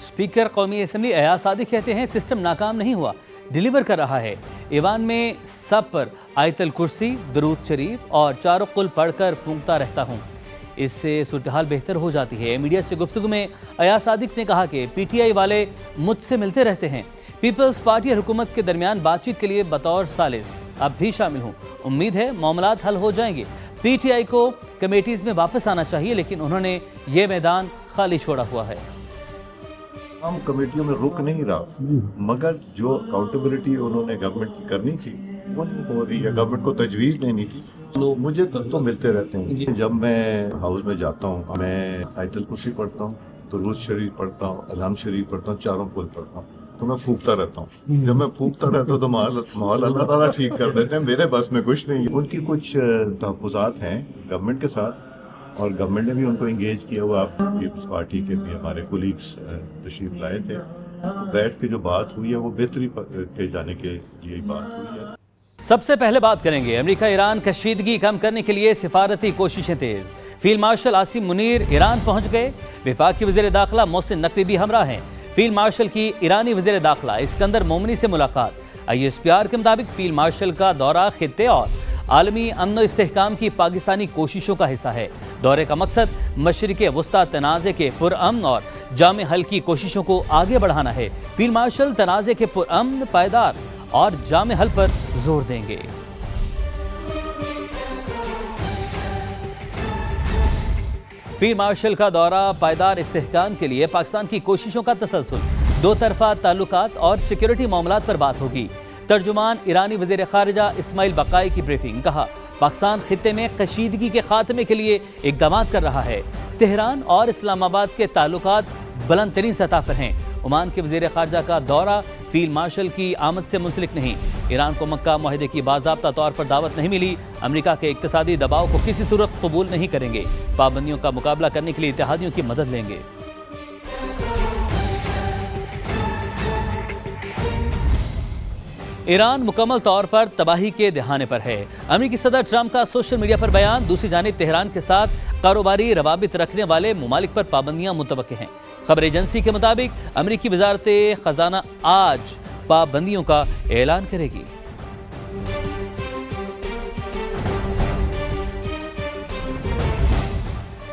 Speaker कौमी assembly Ayaz Sadiq कहते हैं सिस्टम नाकाम नहीं हुआ, डिलीवर कर रहा है। ईवान में सब पर आयतल कुर्सी, दरूद शरीफ और चारों कुल पढ़कर फूंकता रहता हूँ, इससे सूरत हाल बेहतर हो जाती है। मीडिया से गुफ्तगू में अयाज सादिक ने कहा कि पीटीआई वाले मुझसे मिलते रहते हैं, पीपल्स पार्टी और हुकूमत के दरमियान बातचीत के लिए बतौर सालिस अब भी शामिल हूँ। उम्मीद है मामलात हल हो जाएंगे। पीटीआई को कमेटीज में वापस आना चाहिए, लेकिन उन्होंने ये मैदान खाली छोड़ा हुआ है। हम कमेटियों में रुक नहीं रहा, मगर जो अकाउंटेबिलिटी उन्होंने गवर्नमेंट की करनी थी वो नहीं हो रही है, गवर्नमेंट को तजवीज़ देनी थी। मुझे तो मिलते रहते हैं। जब मैं हाउस में जाता हूँ, मैं आयतल कुर्सी पढ़ता हूँ, दुरूद शरीफ पढ़ता हूँ, अल्हम्द शरीफ पढ़ता हूँ, चारों कुल पढ़ता हूँ, तो मैं फूकता रहता हूँ। जब मैं फूकता रहता हूँ तो माहौल अल्लाह ताला ठीक कर देते हैं, मेरे बस में कुछ नहीं है। उनकी कुछ तहफ़्फ़ुज़ात हैं गवर्नमेंट के साथ, और गवर्नमेंट ने भी उनको इंगेज किया हुआ। पीपल्स पार्टी के भी हमारे कोलीग्स तशरीफ लाए थे, तो बैठ के जो बात हुई है वो बेहतरी के जाने के लिए बात हुई है। सबसे पहले बात करेंगे अमेरिका ईरान कशीदगी कम करने के लिए सिफारती कोशिशें तेज। Field marshal Asim Munir Iran पहुंच गए। वफाकी वज़ीर दाखिला मोहसिन नकवी भी हमरा हैं। फील्ड मार्शल की ईरानी वज़ीर दाखिला इस्कंदर मोमनी से मुलाकात। ISPR के मुताबिक फील्ड मार्शल का दौरा खित्ते और आलमी अमन और इस्तेहकाम की पाकिस्तानी कोशिशों का हिस्सा है। दौरे का मकसद मशरिक़ वस्ता तनाज़े के पुरअमन और जामे हल की कोशिशों को आगे बढ़ाना है। फील्ड मार्शल तनाज़े के पुरअमन, पायदार और जामे हल पर जोर देंगे। फील्ड मार्शल का दौरा पायदार इस्तेहकाम के लिए पाकिस्तान की कोशिशों का तसलसल, दो तरफा ताल्लुकात और सिक्योरिटी मामलात पर बात होगी। तर्जुमान ईरानी वज़ीर ख़ारिजा इस्माइल बकाई की ब्रीफिंग। कहा पाकिस्तान खित्ते में कशीदगी के खात्मे के लिए इक़दामात कर रहा है। तेहरान और इस्लामाबाद के ताल्लुकात बुलंद तरीन सतह पर हैं। ओमान के वज़ीर ख़ारिजा का दौरा फील्ड मार्शल की आमद से मुंसलिक नहीं। ईरान को मक्का मुआहदे की बाज़ाब्ता तौर पर दावत नहीं मिली। अमेरिका के इक़्तिसादी दबाव को किसी सूरत कबूल नहीं करेंगे। पाबंदियों का मुकाबला करने के लिए इत्तेहादियों की मदद लेंगे। ईरान मुकम्मल तौर पर तबाही के दहाने पर है। अमेरिकी सदर ट्रंप का सोशल मीडिया पर बयान। दूसरी जानिब तेहरान के साथ कारोबारी रवाबित रखने वाले ममालिक पर पाबंदियां मुतवक्के हैं। खबर एजेंसी के मुताबिक अमेरिकी वजारत खजाना आज पाबंदियों का ऐलान करेगी।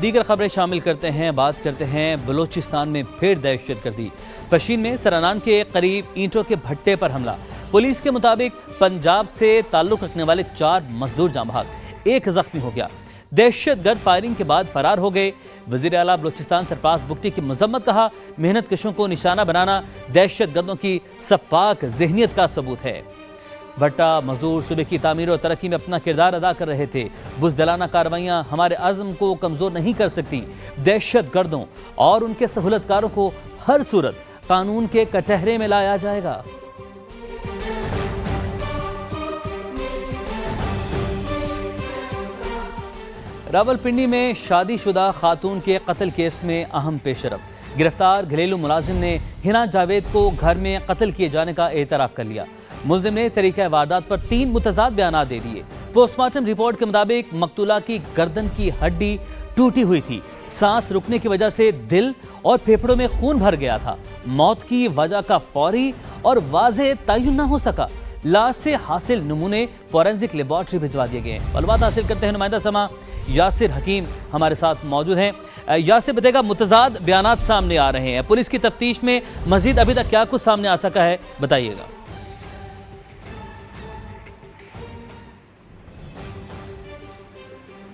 दीगर खबरें शामिल करते हैं। बात करते हैं बलोचिस्तान में फिर दहशतगर्दी। पशीन में सरानान के करीब ईंटों के भट्टे पर हमला। पुलिस के मुताबिक पंजाब से ताल्लुक रखने वाले 4 मजदूर जाँ बहक, 1 जख्मी हो गया। दहशतगर्द फायरिंग के बाद फरार हो गए। वज़ीर आला बलोचिस्तान सरफराज बुगटी की मजम्मत। कहा मेहनत कशों को निशाना बनाना दहशतगर्दों की सफाक जहनीत का सबूत है। भट्टा मजदूर सूबे की तामीर और तरक्की में अपना किरदार अदा कर रहे थे। बुज़दिलाना कार्रवाइयाँ हमारे अज़्म को कमज़ोर नहीं कर सकती। दहशतगर्दों और उनके सहूलतकारों को हर सूरत कानून के कटहरे में लाया जाएगा। रावलपिंडी में शादीशुदा खातून के कत्ल केस में अहम पेशरफ। गिरफ्तार घरेलू मुलाजिम ने हिना जावेद को घर में कत्ल किए जाने का एतराफ़ कर लिया। मुलजिम ने तरीक़े वारदात पर 3 मुतज़ाद बयान दे दिए। पोस्टमार्टम रिपोर्ट के मुताबिक मकतूला की गर्दन की हड्डी टूटी हुई थी। सांस रुकने की वजह से दिल और फेफड़ों में खून भर गया था। मौत की वजह का फौरी और वाज़ेह तयन न हो सका। लाश से हासिल नमूने फॉरेंसिक लेबॉर्ट्री भिजवा दिए गए हैं। मालूमात हासिल करते हैं नुमाइंदा समा यासिर हकीम हमारे साथ मौजूद हैं। यासिर बताएगा, मुतज़ाद बयानात सामने आ रहे हैं, पुलिस की तफ्तीश में मजीद अभी तक क्या कुछ सामने आ सका है, बताइएगा।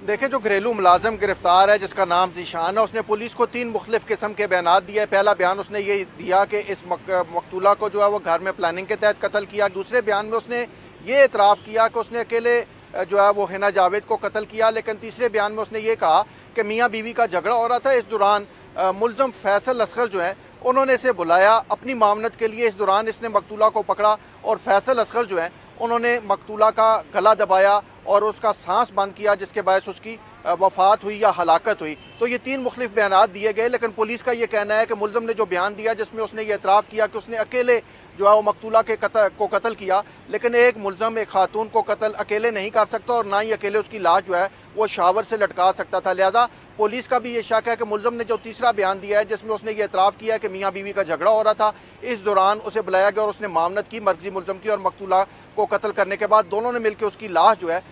देखें, जो घरेलू मुलाजम गिरफ्तार है जिसका नाम ज़ीशान है, उसने पुलिस को 3 मुख्तलिफ किस्म के बयान दिए। पहला बयान उसने ये दिया कि इस मकतूला को जो है वो घर में प्लानिंग के तहत कत्ल किया। दूसरे बयान में उसने ये एतराफ़ किया कि उसने अकेले जो है वो हिना जावेद को कत्ल किया। लेकिन तीसरे बयान में उसने ये कहा कि मियाँ बीवी का झगड़ा हो रहा था। इस दौरान मुलज़म फैसल असगर जो है उन्होंने इसे बुलाया अपनी मामनत के लिए। इस दौरान इसने मकतूला को पकड़ा और फैसल असगर जो है उन्होंने मकतूला का गला दबाया और उसका सांस बंद किया, जिसके बायस उसकी वफात हुई या हलाकत हुई। तो ये 3 मुख्तलिफ बयान दिए गए, लेकिन पुलिस का ये कहना है कि मुलज़म ने जो बयान दिया जिसमें उसने ये एतराफ़ किया कि उसने अकेले जो है वो मकतूला को कत्ल किया, लेकिन एक मुलज़म एक खातून को कत्ल अकेले नहीं कर सकता और ना ही अकेले उसकी लाश जो है वो शावर से लटका सकता था। लिहाजा पुलिस का भी ये शक है कि मुलज़म ने जो तीसरा बयान दिया है जिसमें उसने ये एतराफ़ किया कि मियाँ बीवी का झगड़ा हो रहा था, इस दौरान उसे बुलाया गया और उसने मामनत की मर्जी मुलज़म की, और मकतूला को कत्ल करने के बाद दोनों ने मिलकर उसकी लाश जो है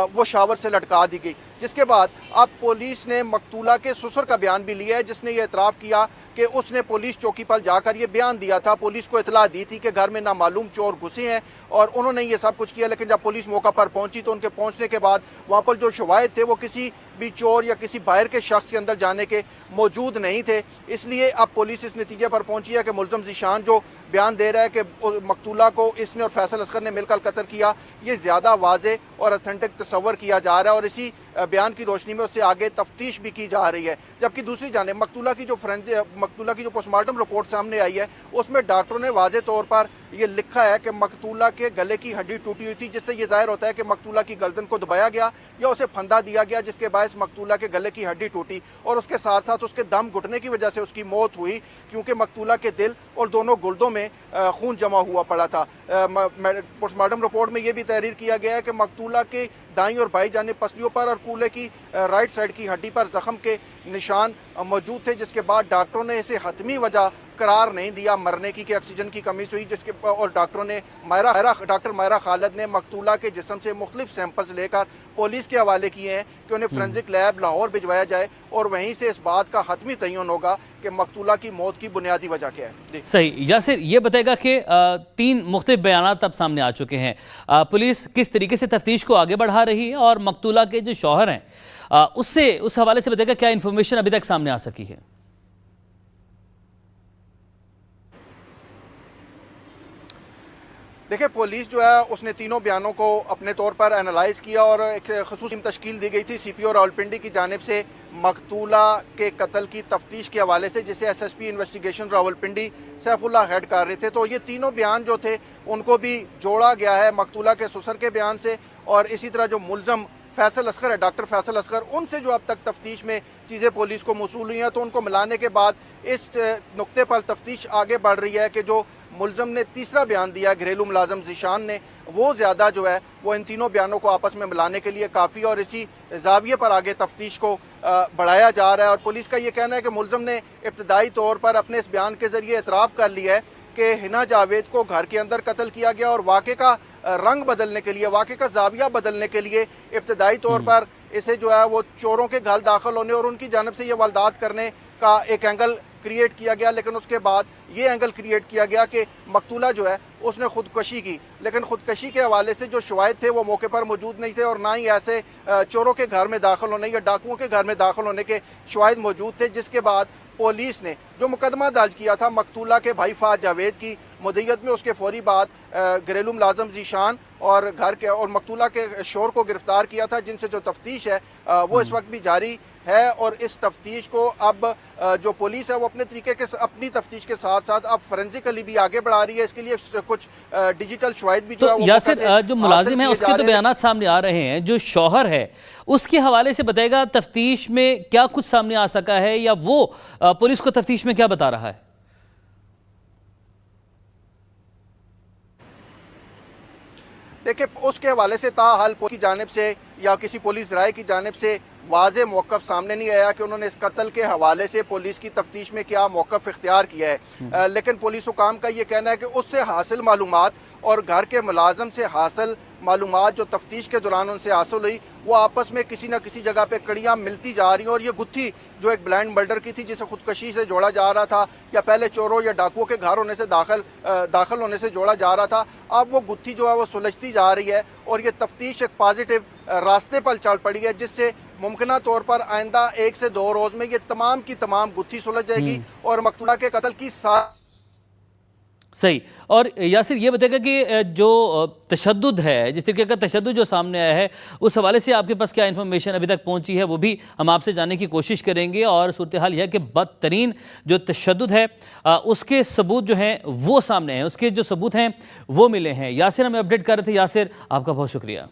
वो शावर से लटका दी गई। जिसके बाद अब पुलिस ने मकतूला के ससुर का बयान भी लिया है जिसने ये एतराफ़ किया कि उसने पुलिस चौकी पर जाकर ये बयान दिया था, पुलिस को इतला दी थी कि घर में नामालूम चोर घुसे हैं और उन्होंने ये सब कुछ किया। लेकिन जब पुलिस मौका पर पहुंची तो उनके पहुंचने के बाद वहां पर जो शवाहिद थे वो किसी भी चोर या किसी बाहर के शख्स के अंदर जाने के मौजूद नहीं थे। इसलिए अब पुलिस इस नतीजे पर पहुंची है कि मुलज़म ज़ीशान जो बयान दे रहा है कि मकतूला को इसने और फैसल असगर ने मिलकर कत्ल किया, ये ज़्यादा वाज़े और ऑथेंटिक तस्वर किया जा रहा है और इसी बयान की रोशनी में उससे आगे तफ्तीश भी की जा रही है। जबकि दूसरी जानिब मकतूला की जो पोस्टमार्टम रिपोर्ट सामने आई है उसमें डॉक्टरों ने वाज़े तौर पर ये लिखा है कि मकतूला के गले की हड्डी टूटी हुई थी, जिससे ये जाहिर होता है कि मकतूला की गर्दन को दबाया गया या उसे फंदा दिया गया, जिसके बायस मकतूला के गले की हड्डी टूटी और उसके साथ साथ उसके दम घुटने की वजह से उसकी मौत हुई, क्योंकि मकतूला के दिल और दोनों गुर्दों में खून जमा हुआ पड़ा था। पोस्टमार्टम रिपोर्ट में यह भी तहरीर किया गया है कि मकतूला के दाईं और बाईं जानिब पसलियों पर और कूल्हे की राइट साइड की हड्डी पर जख्म के निशान मौजूद थे, जिसके बाद डॉक्टरों ने इसे हतमी वजह करार नहीं दिया मरने की कि ऑक्सीजन की कमी से हुई। जिसके और डॉक्टरों ने डॉक्टर मायरा खालिद ने मकतूला के जिस्म से मुख्तलिफ सैंपल्स लेकर पुलिस के हवाले किए हैं कि उन्हें फोरेंसिक लैब लाहौर भिजवाया जाए और वहीं से इस बात का हतमी तयन होगा कि मकतूला की मौत की बुनियादी वजह क्या है। सही यासिर, ये बताएगा कि 3 मुख्तलिफ बयानात अब सामने आ चुके हैं, पुलिस किस तरीके से तफ्तीश को आगे बढ़ा रही है और मकतूला के जो शौहर हैं उस हवाले से बताएगा क्या इन्फॉर्मेशन अभी तक सामने आ सकी है। देखिए, पुलिस जो है उसने तीनों बयानों को अपने तौर पर एनालाइज किया और एक ख़ुसूसी टीम तश्कील दी गई थी सीपीओ रावलपिंडी की जानिब से मकतूला के कत्ल की तफ्तीश के हवाले से, जिसे SSP investigation Rawalpindi Saifullah head कर रहे थे। तो ये तीनों बयान जो थे उनको भी जोड़ा गया है मकतूला के ससुर के बयान से, और इसी तरह जो मुलज़म फैसल असगर है, डॉक्टर फैसल असगर, उनसे जो अब तक तफ्तीश में चीज़ें पुलिस को मौसूल हुई हैं, तो उनको मिलाने के बाद इस नुक्ते पर तफ्तीश आगे बढ़ रही है कि जो मुलज़म ने तीसरा बयान दिया घरेलू मुलाज़म ज़ीशान ने, वो ज़्यादा जो है वो इन तीनों बयानों को आपस में मिलाने के लिए काफ़ी और इसी जाविये पर आगे तफ्तीश को बढ़ाया जा रहा है। और पुलिस का ये कहना है कि मुलज़म ने इब्तदाई तौर पर अपने इस बयान के ज़रिए एतराफ़ कर लिया है कि हिना जावेद को घर के अंदर कत्ल किया गया और वाक़े का रंग बदलने के लिए, वाक़े का जाविया बदलने के लिए इब्तदाई तौर पर इसे जो है वो चोरों के घर दाखिल होने और उनकी जानिब से ये वारदात करने का एक एंगल क्रिएट किया गया। लेकिन उसके बाद ये एंगल क्रिएट किया गया कि मकतूला जो है उसने खुदकशी की, लेकिन खुदकशी के हवाले से जो शवाहिद थे वो मौके पर मौजूद नहीं थे और ना ही ऐसे चोरों के घर में दाखिल होने या डाकुओं के घर में दाखिल होने के शवाहिद मौजूद थे। जिसके बाद पुलिस ने जो मुकदमा दर्ज किया था मकतूला के भाई फाज जावेद की मुद्दत में, उसके फौरी बाद घरेलू मुलाज़म ज़ीशान और घर के और मकतूला के शोर को गिरफ्तार किया था, जिनसे जो तफ्तीश है वो इस वक्त भी जारी है। और इस तफ्तीश को अब जो पुलिस है वो अपने तरीके के अपनी तफ्तीश के साथ साथ अब फोरेंसिकली भी आगे बढ़ा रही है। इसके लिए कुछ डिजिटल शवाहिद भी तो यासिर जो मुलाजिम है उसके तो बयान सामने आ रहे हैं, जो शौहर है उसके हवाले से बताएगा तफ्तीश में क्या कुछ सामने आ सका है या वो पुलिस को तफ्तीश में क्या बता रहा है। देखिए, उसके हवाले से ताहाल की जानिब से या किसी पुलिस राय की जानिब से वाज़े मौक़िफ़ सामने नहीं आया कि उन्होंने इस कत्ल के हवाले से पुलिस की तफ्तीश में क्या मौक़िफ़ इख्तियार किया है। लेकिन पुलिस हुकाम का ये कहना है कि उससे हासिल मालूमात और घर के मुलाज़म से हासिल मालूमात जो तफ्तीश के दौरान उनसे हासिल हुई वो आपस में किसी न किसी जगह पे कड़ियाँ मिलती जा रही हैं। और ये गुत्थी जो एक ब्लाइंड मर्डर की थी जिसे खुदकशी से जोड़ा जा रहा था या पहले चोरों या डाकुओं के घर होने से दाखिल होने से जोड़ा जा रहा था, अब वो गुत्थी जो है वो सुलझती जा रही है और ये तफ्तीश एक पॉजिटिव रास्ते पर चल पड़ी है, जिससे मुमकिन तौर पर आइंदा 1 से 2 रोज़ में ये तमाम की तमाम गुत्थी सुलझ जाएगी और मकतूला के कत्ल की सही। और यासिर ये बताएगा कि जो तशद्दुद है, जिस तरीके का तशद्दुद जो सामने आया है उस हवाले से आपके पास क्या इन्फॉर्मेशन अभी तक पहुंची है, वो भी हम आपसे जानने की कोशिश करेंगे। और सूरत हाल यह है कि बदतरीन जो तशद्दुद है उसके सबूत जो हैं वो सामने हैं, उसके जो सबूत हैं वो मिले हैं। यासिर हमें अपडेट कर रहे थे। यासिर आपका बहुत शुक्रिया।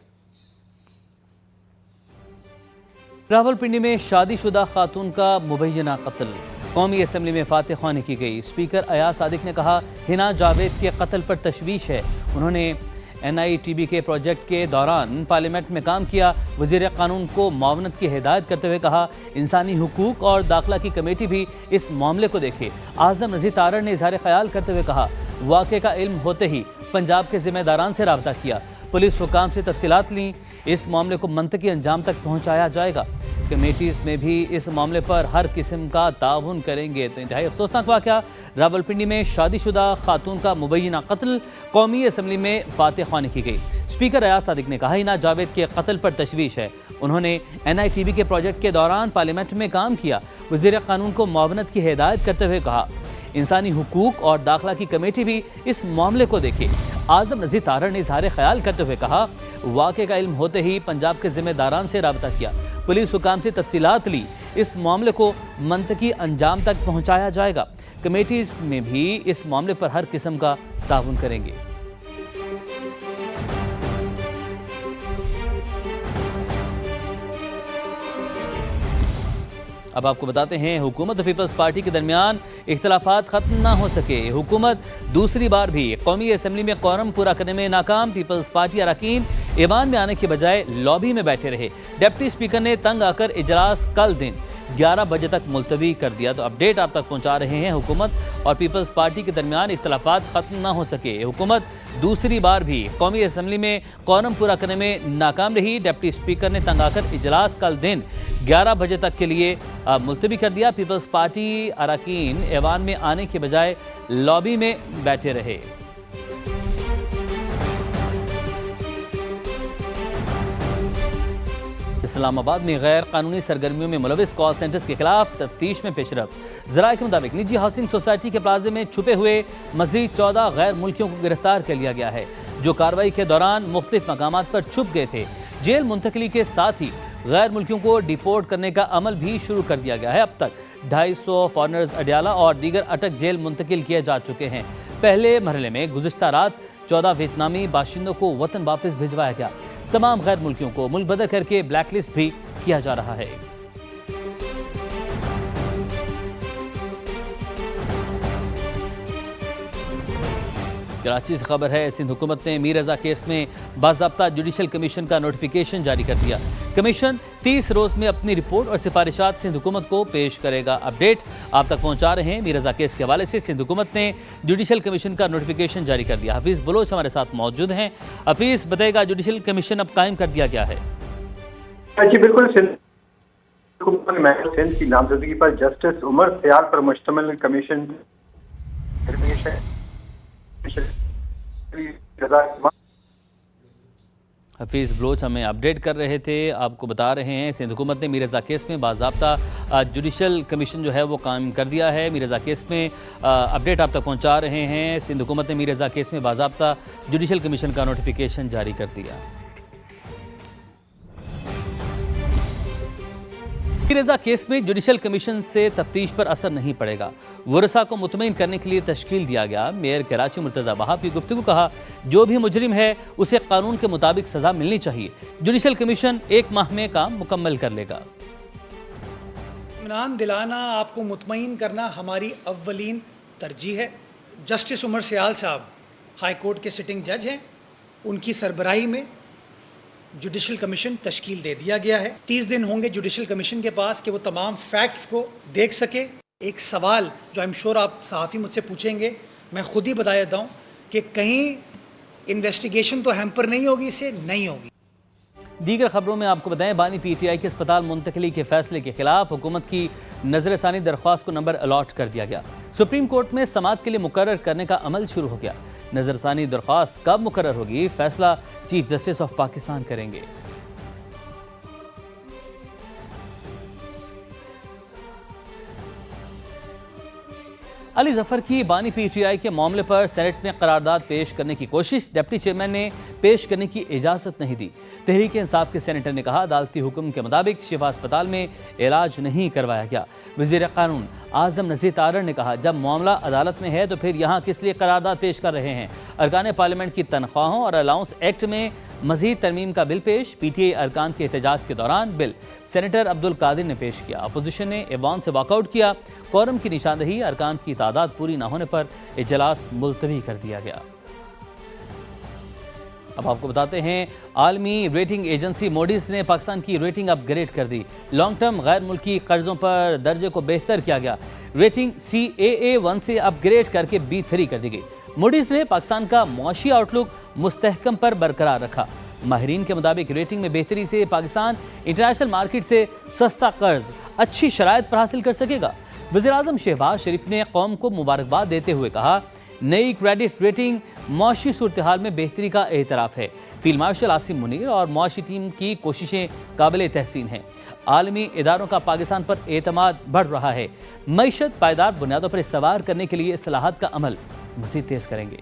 रावलपिंडी में शादीशुदा खातून का मुबैना कत्ल, कौमी असम्बली में फातह ख्वानी की गई। स्पीकर अयाज सादिक ने कहा हिना जावेद के कत्ल पर तशवीश है। उन्होंने NITB के प्रोजेक्ट के दौरान पार्लियामेंट में काम किया। वज़ीर कानून को मुआवनत की हिदायत करते हुए कहा इंसानी हुकूक और दाखिला की कमेटी भी इस मामले को देखे। आज़म नज़ीर तारड़ ने इज़हार ख्याल करते हुए कहा वाक़े का इल्म होते ही पंजाब के ज़िम्मेदारान से रब्ता किया, पुलिस हुकाम से तफसीलात लीं, इस मामले को मंतकी अंजाम तक पहुँचाया जाएगा। कमेटीज़ में भी इस मामले पर हर किस्म का ताउन करेंगे। तो इंतहाई अफसोसनाक वाक़या, रावलपिंडी में शादीशुदा खातून का मुबैना कत्ल, कौमी असम्बली में फातह ख्वानी की गई। स्पीकर अयाज सादिक ने कहा हिना जावेद के कत्ल पर तशवीश है। उन्होंने NITB के प्रोजेक्ट के दौरान पार्लियामेंट में काम किया। वज़ीर कानून को मुआवनत की हिदायत करते हुए कहा इंसानी हुकूक और दाखिला की कमेटी भी इस मामले को देखे। आज़म नज़ीर तारड़ ने इज़हार ख्याल करते हुए कहा वाक़े का इल्म होते ही पंजाब के ज़िम्मेदारान से रब्ता किया, पुलिस हुकाम से तफसीलात ली, इस मामले को मंतकी अंजाम तक पहुँचाया जाएगा। कमेटीज़ में भी इस मामले पर हर किस्म का ताउन करेंगे। अब आपको बताते हैं हुकूमत और पीपल्स पार्टी के दरमियान इख्तलाफात खत्म ना हो सके। हुकूमत दूसरी बार भी कौमी असम्बली में कोरम पूरा करने में नाकाम। पीपल्स पार्टी अरकान ऐवान में आने के बजाय लॉबी में बैठे रहे। डिप्टी स्पीकर ने तंग आकर इजलास कल दिन 11 बजे तक मुलतवी कर दिया। तो अपडेट आप तक पहुंचा रहे हैं, हुकूमत और पीपल्स पार्टी के दरमियान इख्तलाफात खत्म ना हो सके। हुकूमत दूसरी बार भी कौमी असम्बली में कोरम पूरा करने में नाकाम रही। डिप्टी स्पीकर ने तंग आकर इजलास कल दिन 11 बजे तक के लिए मुलतवी कर दिया। पीपल्स पार्टी अरकान ऐवान में आने के बजाय लॉबी में बैठे रहे। इस्लामाबाद में गैर कानूनी सरगर्मियों में मुलविस कॉल सेंटर्स के खिलाफ तफ्तीश में पेशरफ। ज़राए के मुताबिक निजी हाउसिंग सोसाइटी के प्लाजे में छुपे हुए मजीद 14 गैर मुल्कियों को गिरफ्तार कर लिया गया है, जो कार्रवाई के दौरान मुख्तलिफ मकामात पर छुप गए थे। जेल मुंतकली के साथ ही गैर मुल्कियों को डिपोर्ट करने का अमल भी शुरू कर दिया गया है। अब तक 250 फॉरनर्स अडयाला और दीगर अटक जेल मुंतकिल किए जा चुके हैं। पहले मरहले में गुज़िश्ता रात 14 वियतनामी बाशिंदों को वतन वापस भिजवाया गया। तमाम गैर मुल्कियों को मुल्क बदर करके ब्लैकलिस्ट भी किया जा रहा है। कराची से खबर है, सिंध हुकूमत ने मीर रजा केस में बाज़ाब्ता जुडिशल कमीशन का नोटिफिकेशन जारी कर दिया। कमीशन 30 रोज में अपनी रिपोर्ट और सिफारिशात सिंध हुकूमत को पेश करेगा। अपडेट आप तक पहुंचा रहे हैं। मीर रजा केस के हवाले से सिंध हुकूमत ने जुडिशल कमीशन का नोटिफिकेशन जारी कर दिया। हफीज़ बलोच हमारे साथ मौजूद हैं। हफीज़ बताएगा जुडिशल कमीशन अब कायम कर दिया गया है। जी बिल्कुल, सिंध की नामजदगी पर जस्टिस उमर सयाल पर मुश्तमिल कमीशन हफीज़ बलोच हमें अपडेट कर रहे थे। आपको बता रहे हैं सिंध हुकूमत ने मीर रजा केस में बाज़ाब्ता जुडिशल कमीशन जो है वो कायम कर दिया है। मीर रजा केस में अपडेट आप तक पहुंचा रहे हैं। सिंध हुकूमत ने मीर रजा केस में बाज़ाब्ता जुडिशल कमीशन का नोटिफिकेशन जारी कर दिया। मीर रजा केस में जुडिशल कमीशन से तफ्तीश पर असर नहीं पड़ेगा। वरसा को मुतमईन करने के लिए तश्कील दिया गया। मेयर कराची मुर्तज़ा वहाब की गुफ्तगू कहा जो भी मुजरिम है उसे कानून के मुताबिक सजा मिलनी चाहिए। जुडिशल कमीशन 1 माह में काम मुकम्मल कर लेगा। इत्मीनान दिलाना, आपको मुतमईन करना हमारी अव्वलीन तरजीह है। जस्टिस उमर सयाल साहब हाई कोर्ट के सिटिंग जज हैं, उनकी सरबराही में जुडिशल कमीशन तश्कील दे दिया गया है। 30 दिन होंगे जुडिशल कमीशन के पास कि वो तमाम फैक्ट्स को देख सके। एक सवाल जो आई एम श्योर आप सहाफ़ी मुझसे पूछेंगे, मैं खुद ही बता देता हूँ कि कहीं इन्वेस्टिगेशन तो हैम्पर नहीं होगी, इससे नहीं होगी। दीगर खबरों में आपको बताएं बानी PTI के अस्पताल मुंतकली के फैसले के खिलाफ हुकूमत की नजरसानी दरख्वास्त को नंबर अलॉट कर दिया गया। सुप्रीम कोर्ट में समाअत के लिए मुकर्रर करने का अमल शुरू हो गया। नजरसानी दरख्वास्त कब मुकर्रर होगी, फैसला चीफ जस्टिस ऑफ पाकिस्तान करेंगे। अली जफर की बानी PTI के मामले पर सेनेट में करारदाद पेश करने की कोशिश, डिप्टी चेयरमैन ने पेश करने की इजाज़त नहीं दी। तहरीक इंसाफ के सेनेटर ने कहा अदालती हुक्म के मुताबिक शिफा अस्पताल में इलाज नहीं करवाया गया। वज़ीर कानून आज़म नज़ीर तारड़ ने कहा जब मामला अदालत में है तो फिर यहाँ किस लिए करारदाद पेश कर रहे हैं। अरकान पार्लियामेंट की तनख्वाहों और अलाउंस एक्ट में मजीद तरमीम का बिल पेश। PTI अरकान के एहतजाज के दौरान बिल सेनेटर अब्दुल कादिर ने पेश किया। अपोजिशन ने ऐवान से वॉकआउट किया। कोरम की निशानदही, अरकान की तादाद पूरी न होने पर इजलास मुलतवी कर दिया गया। अब आपको बताते हैं, आलमी रेटिंग एजेंसी मोडिस ने पाकिस्तान की रेटिंग अपग्रेड कर दी। लॉन्ग टर्म गैर मुल्की कर्जों पर दर्जे को बेहतर किया गया। रेटिंग CAA1 से अपग्रेड करके B3 कर दी गई। मोडिस ने पाकिस्तान का मुआशी आउटलुक मुस्तहकम पर बरकरार रखा। माहिरीन के मुताबिक रेटिंग में बेहतरी से पाकिस्तान इंटरनेशनल मार्केट से सस्ता कर्ज अच्छी शराइत पर हासिल कर सकेगा। वज़ीर-ए-आज़म शहबाज शरीफ ने कौम को मुबारकबाद देते हुए कहा, नई क्रेडिट रेटिंग मुआशी सूरत हाल में बेहतरी का एतराफ़ है। फील्ड मार्शल आसिम मुनीर और मुआशी टीम की कोशिशें काबिल तहसीन हैं। आलमी इदारों का पाकिस्तान पर एतमाद बढ़ रहा है। मईशत पायदार बुनियादों पर इस्तवार करने के लिए इस्लाहात का अमल मज़ीद तेज़ करेंगे।